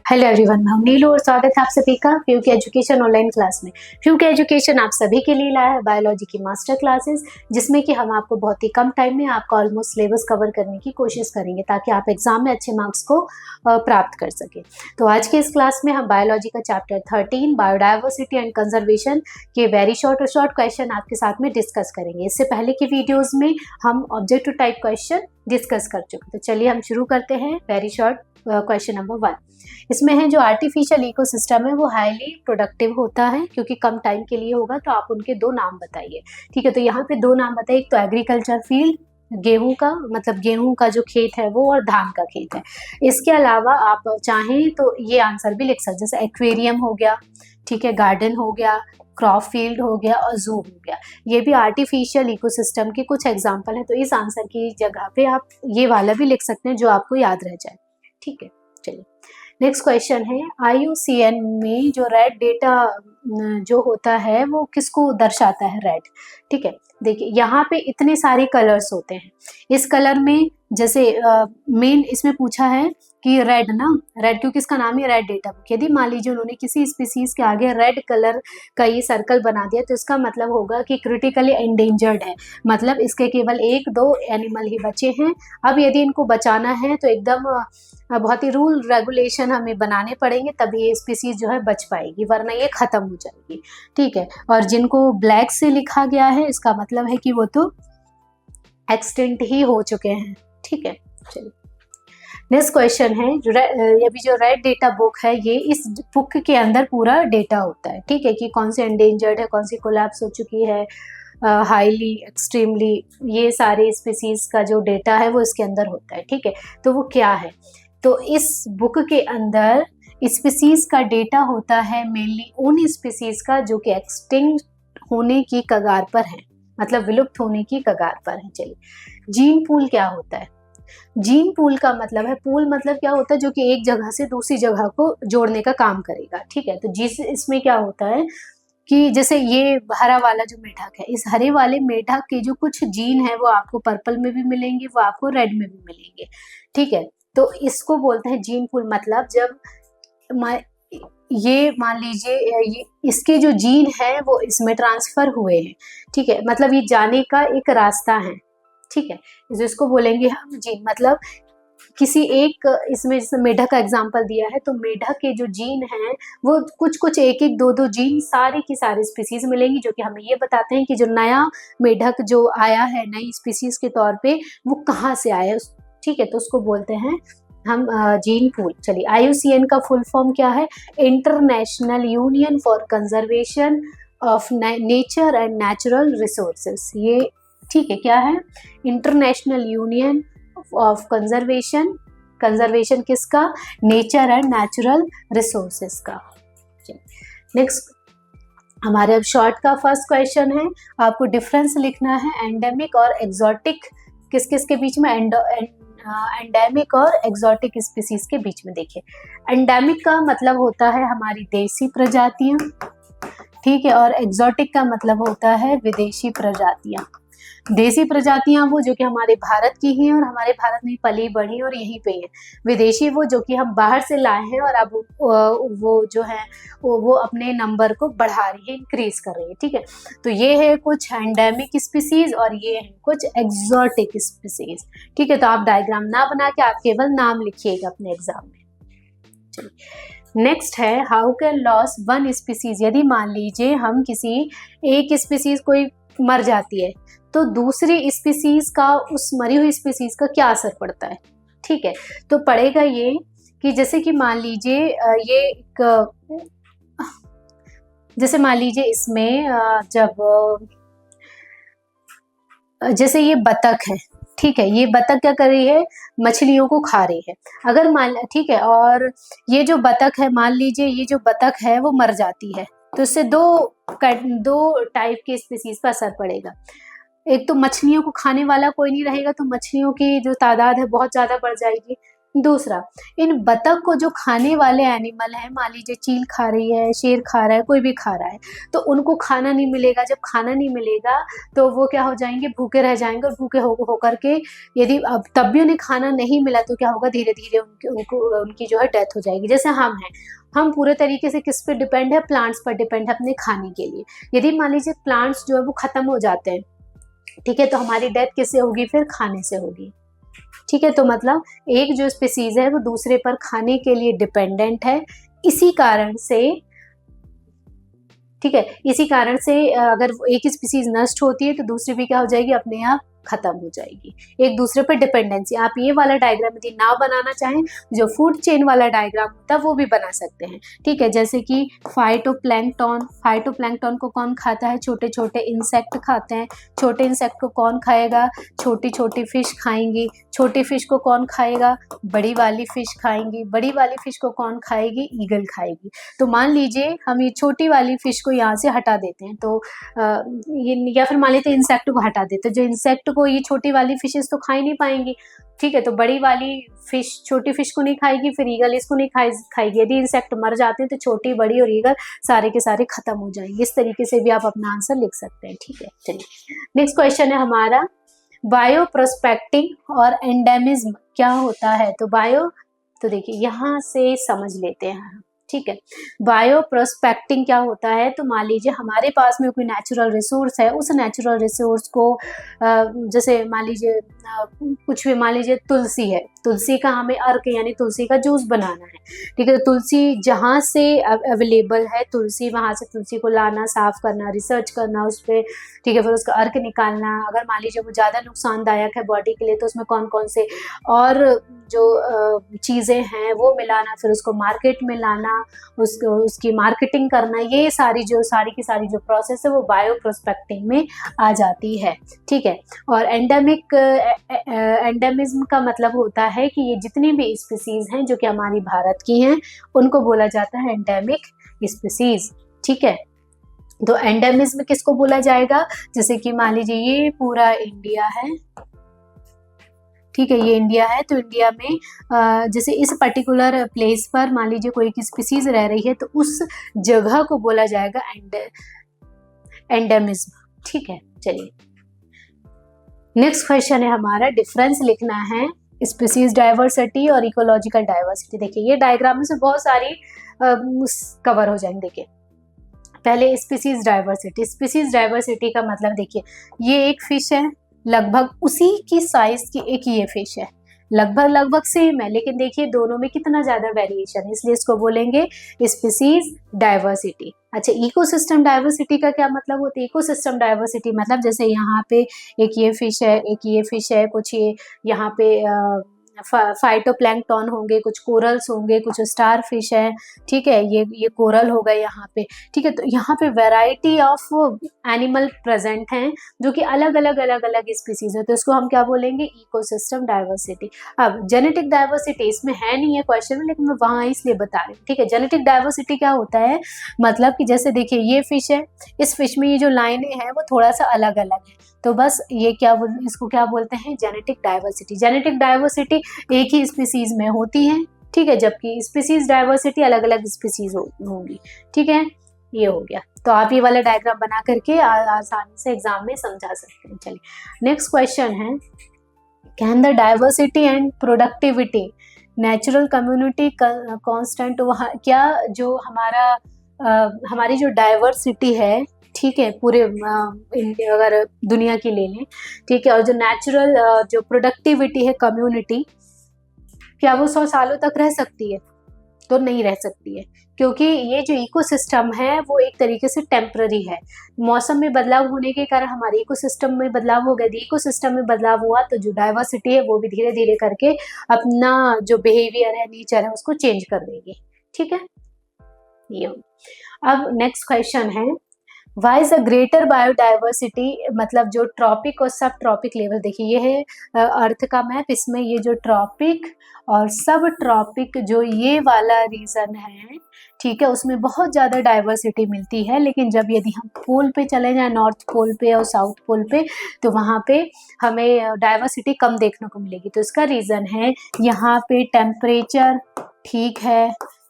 Hello everyone, मैं हूं नीलू और स्वागत है आप सभी का फ्यू के एजुकेशन ऑनलाइन क्लास में। फ्यू के एजुकेशन आप सभी के लिए लाया है बायोलॉजी की मास्टर क्लासेस, जिसमें कि हम आपको बहुत ही कम टाइम में आपका ऑलमोस्ट सिलेबस कवर करने की कोशिश करेंगे ताकि आप एग्जाम में अच्छे मार्क्स को प्राप्त कर सके। तो आज के इस क्लास में हम बायोलॉजी का चैप्टर 13 बायोडाइवर्सिटी एंड कंजर्वेशन के वेरी शॉर्ट क्वेश्चन आपके साथ में डिस्कस करेंगे। इससे पहले की वीडियोज में हम ऑब्जेक्टिव टाइप क्वेश्चन डिस्कस कर चुके। तो चलिए हम शुरू करते हैं। वेरी शॉर्ट क्वेश्चन नंबर 1, इसमें है जो आर्टिफिशियल इकोसिस्टम है वो हाईली प्रोडक्टिव होता है क्योंकि कम टाइम के लिए होगा, तो आप उनके दो नाम बताइए। ठीक है, तो यहाँ पे दो नाम बताइए। एक तो एग्रीकल्चर फील्ड, गेहूं का मतलब गेहूं का जो खेत है वो, और धान का खेत है। इसके अलावा आप चाहें तो ये आंसर भी लिख सकते, जैसे एक्वेरियम हो गया, ठीक है, गार्डन हो गया, क्रॉप फील्ड हो गया और जू हो गया। ये भी आर्टिफिशियल इकोसिस्टम के कुछ एग्जाम्पल हैं। तो इस आंसर की जगह पे आप ये वाला भी लिख सकते हैं जो आपको याद रह जाए। ठीक है, चलिए नेक्स्ट क्वेश्चन है, IUCN में जो रेड डेटा जो होता है वो किसको दर्शाता है? रेड। ठीक है, देखिए यहाँ पे इतने सारे कलर्स होते हैं। इस कलर में जैसे मेन इसमें पूछा है कि रेड ना, रेड क्योंकि इसका नाम ही रेड डेटा बुक। यदि मान लीजिए उन्होंने किसी स्पीसीज के आगे रेड कलर का ये सर्कल बना दिया तो इसका मतलब होगा कि क्रिटिकली एंडेंजर्ड है, मतलब इसके केवल 1-2 एनिमल ही बचे हैं। अब यदि इनको बचाना है तो एकदम बहुत ही रूल रेगुलेशन हमें बनाने पड़ेंगे, तभी ये स्पीसीज जो है बच पाएगी, वरना ये खत्म हो जाएगी। ठीक है, और जिनको ब्लैक से लिखा गया है इसका मतलब है कि वो तो एक्सटिंक्ट ही हो चुके हैं। ठीक है, चलिए नेक्स्ट क्वेश्चन है, ये भी जो रेड डेटा बुक है ये इस बुक के अंदर पूरा डेटा होता है। ठीक है, कि कौन सी एंडेंजर्ड है, कौन सी कोलैप्स हो चुकी है, हाईली, एक्सट्रीमली, ये सारे स्पीसीज का जो डेटा है वो इसके अंदर होता है। ठीक है, तो वो क्या है? तो इस बुक के अंदर स्पीसीज का डेटा होता है मेनली उन स्पीसीज का जो कि एक्सटिंक्ट होने की कगार पर है, मतलब विलुप्त होने की कगार पर है। चलिए, जीन पूल क्या होता है? जीन पूल का मतलब है, पूल मतलब क्या होता है, जो कि एक जगह से दूसरी जगह को जोड़ने का काम करेगा। ठीक है, तो जिस इसमें क्या होता है कि जैसे ये हरा वाला जो मेढक है, इस हरे वाले मेढक के जो कुछ जीन है वो आपको पर्पल में भी मिलेंगे, वो आपको रेड में भी मिलेंगे। ठीक है, तो इसको बोलते हैं जीन पूल। मतलब जब ये मान लीजिए इसके जो जीन है वो इसमें ट्रांसफर हुए हैं। ठीक है, मतलब ये जाने का एक रास्ता है। ठीक है, जिसको बोलेंगे हम जीन। मतलब किसी एक, इसमें जैसे मेढक का एग्जांपल दिया है, तो मेढक के जो जीन हैं वो कुछ एक 2 जीन सारे की सारी स्पीसीज मिलेंगी, जो कि हमें ये बताते हैं कि जो नया मेढक जो आया है नई स्पीसीज के तौर पे वो कहाँ से आया है। ठीक है, तो उसको बोलते हैं हम जीन पूल। चलिए, IUCN का फुल फॉर्म क्या है? International union for conservation of nature and natural resources. ये ठीक है, क्या है? International union of conservation, conservation किसका? नेचर एंड नेचुरल रिसोर्सेस का। नेक्स्ट हमारे अब शॉर्ट का फर्स्ट क्वेश्चन है, आपको डिफरेंस लिखना है एंडेमिक और एक्सोटिक किस किस के बीच में, एंडेमिक और एक्सोटिक स्पीसीज के बीच में। देखिए, एंडेमिक का मतलब होता है हमारी देसी प्रजातियां, ठीक है, और एक्सोटिक का मतलब होता है विदेशी प्रजातियां। देसी प्रजातियां वो जो कि हमारे भारत की ही हैं और हमारे भारत में पली बढ़ी और यहीं पे है। विदेशी वो जो कि हम बाहर से लाए हैं और अब वो जो है वो अपने नंबर को बढ़ा रही है, इंक्रीज कर रही है। ठीक है, तो ये है कुछ एंडेमिक स्पीसीज और ये है कुछ एक्सोटिक स्पीसीज। ठीक है, तो आप डायग्राम ना बना के आप केवल नाम लिखिएगा अपने एग्जाम में। नेक्स्ट है, how can loss one species. यदि मान लीजिए हम किसी एक स्पीसीज कोई मर जाती है तो दूसरी स्पीसीज का उस मरी हुई स्पीसीज का क्या असर पड़ता है? ठीक है, तो पड़ेगा ये कि जैसे कि मान लीजिए ये एक, जैसे मान लीजिए इसमें जब जैसे ये बतख है, ठीक है, ये बतख क्या कर रही है? मछलियों को खा रही है। अगर मान, ठीक है, और ये जो बतख है, मान लीजिए ये जो बतख है वो मर जाती है तो इससे दो टाइप के स्पीसीज पर असर पड़ेगा। एक तो मछलियों को खाने वाला कोई नहीं रहेगा, तो मछलियों की जो तादाद है बहुत ज्यादा बढ़ जाएगी। दूसरा, इन बतख को जो खाने वाले एनिमल हैं, मान लीजिए चील खा रही है, शेर खा रहा है, कोई भी खा रहा है, तो उनको खाना नहीं मिलेगा। जब खाना नहीं मिलेगा तो वो क्या हो जाएंगे, भूखे रह जाएंगे, और भूखे होकर के यदि अब तब भी उन्हें खाना नहीं मिला तो क्या होगा, धीरे धीरे उनकी जो है डेथ हो जाएगी। जैसे हम पूरे तरीके से किस पे डिपेंड है, प्लांट्स पर डिपेंड है अपने खाने के लिए। यदि मान लीजिए प्लांट्स जो है वो खत्म हो जाते हैं, ठीक है, तो हमारी डेथ किससे होगी, फिर खाने से होगी। ठीक है, तो मतलब एक जो स्पीसीज है वो दूसरे पर खाने के लिए डिपेंडेंट है। इसी कारण से, ठीक है, इसी कारण से अगर एक स्पीसीज नष्ट होती है तो दूसरी भी क्या हो जाएगी, अपने आप खत्म हो जाएगी। एक दूसरे पर डिपेंडेंसी। आप ये वाला डायग्राम यदि ना बनाना चाहें, जो फूड चेन वाला डायग्राम होता है वो भी बना सकते हैं। ठीक है, जैसे कि फाइटोप्लैंक्टन को कौन खाता है, छोटे छोटे इंसेक्ट खाते हैं। छोटे इंसेक्ट को कौन खाएगा, छोटी छोटी फिश खाएंगी। छोटी फिश को कौन खाएगा, बड़ी वाली फिश खाएंगी। बड़ी वाली फिश को कौन खाएगी, ईगल खाएगी। तो मान लीजिए हम ये छोटी वाली फिश को यहाँ से हटा देते हैं, तो या फिर मान लेते हैं इंसेक्ट को हटा देते हैं। जो इंसेक्ट को ये छोटी वाली फिशेस तो खा ही नहीं पाएंगी। ठीक है, तो बड़ी वाली फिश छोटी फिश को नहीं खाएगी, फिर ईगल इसको नहीं खाएगी। यदि इंसेक्ट मर जाते हैं तो छोटी, बड़ी और ईगल सारे के सारे खत्म हो जाएंगे। इस तरीके से भी आप अपना आंसर लिख सकते हैं। ठीक है, चलिए नेक्स्ट क्वेश्चन है हमारा, बायो प्रोस्पेक्टिंग और एंडेमिज्म क्या होता है। तो देखिए यहाँ से समझ लेते हैं। ठीक है, बायो प्रोस्पेक्टिंग क्या होता है, तो मान लीजिए हमारे पास में कोई नेचुरल रिसोर्स है, उस नेचुरल रिसोर्स को जैसे मान लीजिए कुछ भी, मान लीजिए तुलसी है, तुलसी का हमें अर्क यानी तुलसी का जूस बनाना है। ठीक है, तो तुलसी जहाँ से अवेलेबल है, तुलसी वहाँ से तुलसी को लाना, साफ करना, रिसर्च करना उस पर। ठीक है, फिर उसका अर्क निकालना। अगर मान लीजिए वो ज़्यादा नुकसानदायक है बॉडी के लिए तो उसमें कौन कौन से और जो चीज़ें हैं वो मिलाना, फिर उसको मार्केट में लाना, उसकी मार्केटिंग करना। ये सारी की सारी जो प्रोसेस है वो बायो प्रोस्पेक्टिंग में आ जाती है। ठीक है, और एंडेमिज्म का मतलब होता है कि ये जितनी भी स्पीसीज हैं जो कि हमारी भारत की हैं उनको बोला जाता है एंडेमिक स्पीसीज। ठीक है, तो एंडेमिज्म किसको बोला जाएगा, जैसे कि मान लीजिए ये पूरा इंडिया है। ठीक है, ये इंडिया है, तो इंडिया में जैसे इस पर्टिकुलर प्लेस पर मान लीजिए कोई एक स्पीसीज रह रही है तो उस जगह को बोला जाएगा एंडेमिज्म। ठीक है, चलिए नेक्स्ट क्वेश्चन है हमारा, डिफरेंस लिखना है स्पीसीज डाइवर्सिटी और इकोलॉजिकल डाइवर्सिटी। देखिए ये डायग्राम में से बहुत सारी कवर हो जाएंगे। देखिए पहले स्पीसीज डाइवर्सिटी का मतलब, देखिए ये एक फिश है, लगभग उसी की साइज की एक ये फिश है, लगभग सेम है, लेकिन देखिए दोनों में कितना ज्यादा वेरिएशन है, इसलिए इसको बोलेंगे स्पीसीज डाइवर्सिटी। अच्छा, इकोसिस्टम डाइवर्सिटी का क्या मतलब होता है, इकोसिस्टम डाइवर्सिटी मतलब जैसे यहाँ पे एक ये फिश है, एक ये फिश है, कुछ ये यहाँ पे फाइटोप्लैंक्टन होंगे, कुछ कोरल्स होंगे, कुछ स्टार फिश है। ठीक है, ये कोरल हो गए यहाँ पे। ठीक है, तो यहाँ पे वैरायटी ऑफ एनिमल प्रेजेंट हैं जो कि अलग अलग स्पीसीज है, तो इसको हम क्या बोलेंगे, इकोसिस्टम डाइवर्सिटी। अब जेनेटिक डाइवर्सिटी इसमें है नहीं है क्वेश्चन में, लेकिन मैं वहाँ इसलिए बता रही हूँ। ठीक है, जेनेटिक डाइवर्सिटी क्या होता है, मतलब कि जैसे देखिए ये फिश है, इस फिश में ये जो लाइनें हैं वो थोड़ा सा अलग अलग है, तो बस ये इसको क्या बोलते हैं, जेनेटिक डाइवर्सिटी। जेनेटिक डाइवर्सिटी एक ही स्पीसीज में होती है। ठीक है, जबकि स्पीसीज डाइवर्सिटी अलग अलग स्पीसीज होंगी। ठीक है, ये हो गया, तो आप ये वाला डायग्राम बना करके आसानी से एग्जाम में समझा सकते हैं। चलिए नेक्स्ट क्वेश्चन है, can the diversity and productivity natural community constant, वहाँ क्या जो हमारी जो डाइवर्सिटी है, ठीक है, पूरे अगर दुनिया की ले लें, ठीक है, और जो नेचुरल जो प्रोडक्टिविटी है कम्युनिटी, क्या वो 100 सालों तक रह सकती है, तो नहीं रह सकती है, क्योंकि ये जो इकोसिस्टम है वो एक तरीके से टेम्पररी है। मौसम में बदलाव होने के कारण हमारे इकोसिस्टम में बदलाव हो गया, इकोसिस्टम में बदलाव हुआ तो जो डाइवर्सिटी है वो भी धीरे धीरे करके अपना जो बिहेवियर है, नेचर है, उसको चेंज कर देगी। ठीक है, ये अब नेक्स्ट क्वेश्चन है, why is a greater biodiversity, मतलब जो ट्रॉपिक और सब ट्रॉपिक लेवल, देखिए ये है अर्थ का मैप, इसमें ये जो ट्रॉपिक और सब ट्रॉपिक जो ये वाला रीजन है, ठीक है, उसमें बहुत ज़्यादा डाइवर्सिटी मिलती है। लेकिन जब यदि हम पोल पे चले जाएं, नॉर्थ पोल पे और साउथ पोल पे, तो वहाँ पे हमें डाइवर्सिटी कम देखने को मिलेगी। तो इसका रीज़न है यहाँ पे टेम्परेचर ठीक है,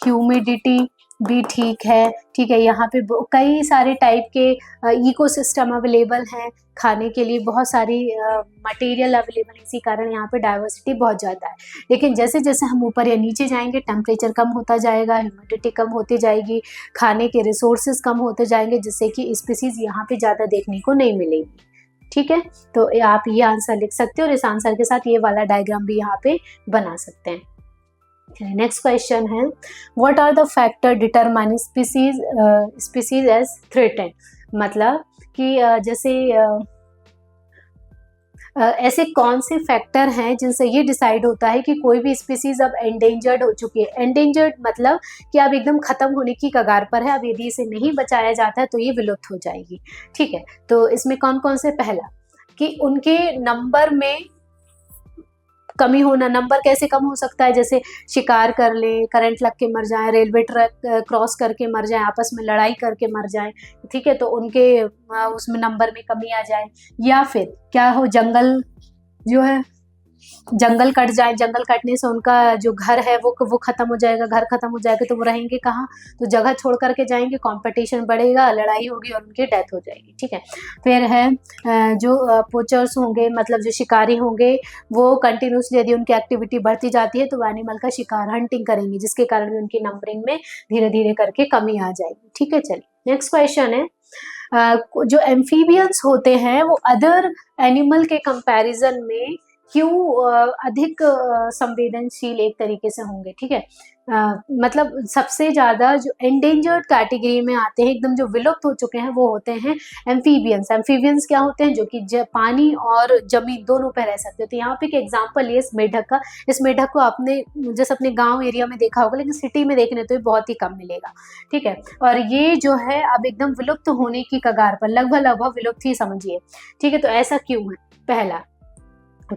ह्यूमिडिटी भी ठीक है, ठीक है, यहाँ पे कई सारे टाइप के इकोसिस्टम अवेलेबल हैं, खाने के लिए बहुत सारी मटेरियल अवेलेबल है, इसी कारण यहाँ पे डाइवर्सिटी बहुत ज़्यादा है। लेकिन जैसे जैसे हम ऊपर या नीचे जाएंगे, टेम्परेचर कम होता जाएगा, ह्यूमिडिटी कम होती जाएगी, खाने के रिसोर्सेज कम होते जाएंगे, जिससे कि स्पीसीज यहाँ पे ज़्यादा देखने को नहीं मिलेगी। ठीक है, तो आप ये आंसर लिख सकते हो और इस आंसर के साथ ये वाला डायग्राम भी यहाँ पे बना सकते हैं। नेक्स्ट क्वेश्चन है, what are the factor determining species as threatened, मतलब कि जैसे ऐसे कौन से फैक्टर हैं जिनसे ये डिसाइड होता है कि कोई भी स्पीसीज अब एंडेंजर्ड हो चुकी है। एंडेंजर्ड मतलब कि अब एकदम खत्म होने की कगार पर है, अब यदि इसे नहीं बचाया जाता है तो ये विलुप्त हो जाएगी। ठीक है, तो इसमें कौन कौन से, पहला कि उनके नंबर में कमी होना। नंबर कैसे कम हो सकता है, जैसे शिकार कर ले, करंट लग के मर जाए, रेलवे ट्रैक क्रॉस करके मर जाए, आपस में लड़ाई करके मर जाए, ठीक है, तो उनके उसमें नंबर में कमी आ जाए। या फिर क्या हो, जंगल जो है, जंगल कट जाए, जंगल कटने से उनका जो घर है वो खत्म हो जाएगा, घर खत्म हो जाएगा तो वो रहेंगे कहाँ, तो जगह छोड़ करके जाएंगे, कंपटीशन बढ़ेगा, लड़ाई होगी और उनकी डेथ हो जाएगी। ठीक है, फिर है जो पोचर्स होंगे, मतलब जो शिकारी होंगे, वो कंटिन्यूसली यदि उनकी एक्टिविटी बढ़ती जाती है तो वो एनिमल का शिकार, हंटिंग करेंगे, जिसके कारण भी उनकी नंबरिंग में धीरे धीरे करके कमी आ जाएगी। ठीक है, चलिए नेक्स्ट क्वेश्चन है, जो एम्फीबियंस होते हैं वो अदर एनिमल के कंपैरिजन में क्यों अधिक संवेदनशील एक तरीके से होंगे। ठीक है, मतलब सबसे ज़्यादा जो एंडेंजर्ड कैटेगरी में आते हैं, एकदम जो विलुप्त हो चुके हैं, वो होते हैं एम्फीबियंस। एम्फीबियंस क्या होते हैं, जो कि पानी और जमीन दोनों पे रह सकते हैं। तो यहाँ पे एक एग्जांपल है इस मेढक का। इस मेढक को आपने जैसे अपने गांव एरिया में देखा होगा, लेकिन सिटी में देखने तो ये बहुत ही कम मिलेगा। ठीक है, और ये जो है अब एकदम विलुप्त होने की कगार पर, लगभग विलुप्त ही समझिए। ठीक है, तो ऐसा क्यों है,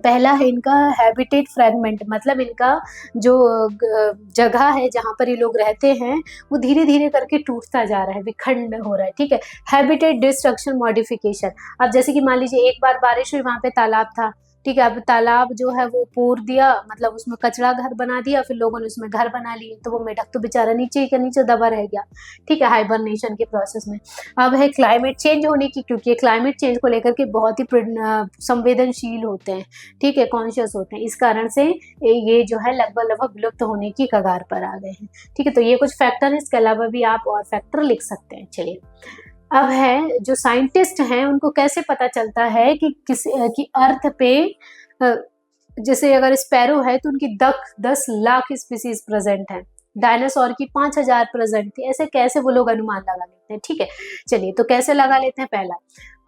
पहला है इनका हैबिटेट फ्रैगमेंट, मतलब इनका जो जगह है जहाँ पर ये लोग रहते हैं वो धीरे धीरे करके टूटता जा रहा है, विखंड हो रहा है। ठीक है, हैबिटेट डिस्ट्रक्शन मॉडिफिकेशन। अब जैसे कि मान लीजिए एक बार बारिश हुई, वहाँ पे तालाब था, ठीक है, अब तालाब जो है वो पूर दिया, मतलब उसमें कचरा घर बना दिया, फिर लोगों ने उसमें घर बना लिए, तो वो मेढक तो बेचारा नीचे ही का नीचे दबा रह गया। ठीक है, हाइबरनेशन के प्रोसेस में। अब है क्लाइमेट चेंज होने की, क्योंकि क्लाइमेट चेंज को लेकर के बहुत ही संवेदनशील होते हैं, ठीक है, कॉन्शियस होते हैं, इस कारण से ये जो है लगभग विलुप्त होने की कगार पर आ गए हैं। ठीक है, तो ये कुछ फैक्टर है, इसके अलावा भी आप और फैक्टर लिख सकते हैं। चलिए, अब है जो साइंटिस्ट हैं उनको कैसे पता चलता है कि अर्थ पे जैसे अगर स्पैरो है तो उनकी 10 लाख स्पीसीज प्रेजेंट हैं, डायनासोर की 5000 प्रेजेंट थी, ऐसे कैसे वो लोग अनुमान लगा लेते हैं। ठीक है, चलिए तो कैसे लगा लेते हैं, पहला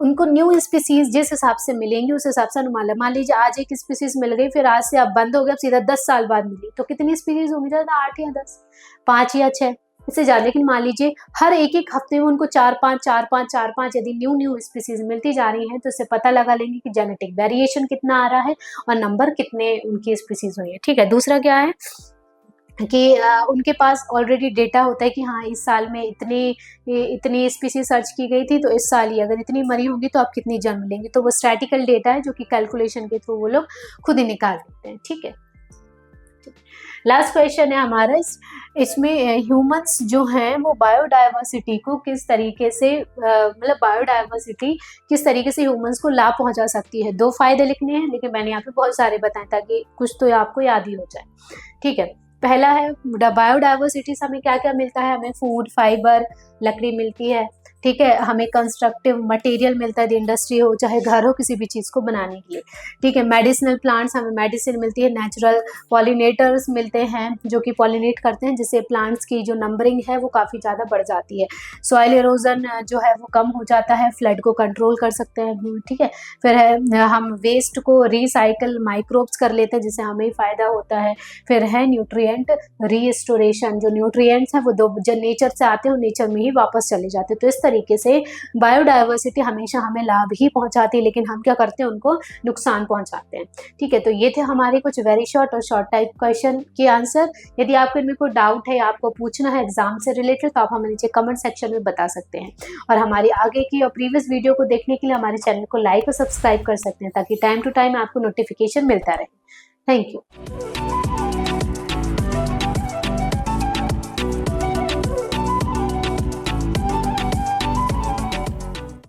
उनको न्यू स्पीसीज जिस हिसाब से मिलेंगी उस हिसाब से अनुमान। मान लीजिए आज एक स्पीसीज मिल गई, फिर आज से अब बंद हो गया, अब सीधा 10 साल बाद मिली, तो कितनी स्पीसीज होंगी, ज़्यादा 8 या 10, 5 या 6, इससे ज़्यादा। लेकिन मान लीजिए हर एक हफ्ते में उनको 4-5 यदि न्यू स्पीसीज मिलती जा रही हैं, तो इससे पता लगा लेंगे कि जेनेटिक वेरिएशन कितना आ रहा है और नंबर कितने उनकी स्पीसीज हुई है। ठीक है, दूसरा क्या है कि उनके पास ऑलरेडी डेटा होता है कि हाँ इस साल में इतनी स्पीसीज सर्च की गई थी, तो इस साल ही अगर इतनी मरी होंगी तो आप कितनी जन्म लेंगे, तो वो स्टैटिकल डेटा है जो कि कैलकुलेशन के थ्रू वो लोग खुद ही निकाल देते हैं। ठीक है, लास्ट क्वेश्चन है हमारा, इसमें ह्यूमंस जो हैं वो बायोडाइवर्सिटी को किस तरीके से मतलब बायोडाइवर्सिटी किस तरीके से ह्यूमंस को लाभ पहुंचा सकती है। 2 फायदे लिखने हैं, लेकिन मैंने यहाँ पे बहुत सारे बताए ताकि कुछ तो आपको याद ही हो जाए। ठीक है, पहला है बायोडाइवर्सिटी से हमें क्या क्या मिलता है, हमें फूड, फाइबर, लकड़ी मिलती है। ठीक है, हमें कंस्ट्रक्टिव मटेरियल मिलता है, इंडस्ट्री हो चाहे घर हो, किसी भी चीज़ को बनाने के लिए। ठीक है, मेडिसिनल प्लांट्स, हमें मेडिसिन मिलती है, नेचुरल पॉलिनेटर्स मिलते हैं जो कि पॉलिनेट करते हैं, जिससे प्लांट्स की जो नंबरिंग है वो काफ़ी ज़्यादा बढ़ जाती है। सॉइल इरोजन जो है वो कम हो जाता है, फ्लड को कंट्रोल कर सकते हैं। ठीक है, फिर है हम वेस्ट को रिसाइकल माइक्रोब्स कर लेते हैं, जिससे हमें फ़ायदा होता है। फिर है न्यूट्रिएंट रीस्टोरेशन, जो न्यूट्रिएंट्स हैं वो जो नेचर से आते हैं वो नेचर में ही वापस चले जाते हैं। तो इस तरीके से बायोडायवर्सिटी हमेशा हमें लाभ ही पहुंचाती है, लेकिन हम क्या करते हैं, उनको नुकसान पहुंचाते हैं। ठीक है, तो ये थे हमारे कुछ वेरी शॉर्ट और शॉर्ट टाइप क्वेश्चन के आंसर। यदि आपको इनमें कोई डाउट है या आपको पूछना है एग्जाम से रिलेटेड, तो आप हमें नीचे कमेंट सेक्शन में बता सकते हैं। और हमारी आगे की और प्रीवियस वीडियो को देखने के लिए हमारे चैनल को लाइक और सब्सक्राइब कर सकते हैं, ताकि टाइम टू टाइम आपको नोटिफिकेशन मिलता रहे। Thank you.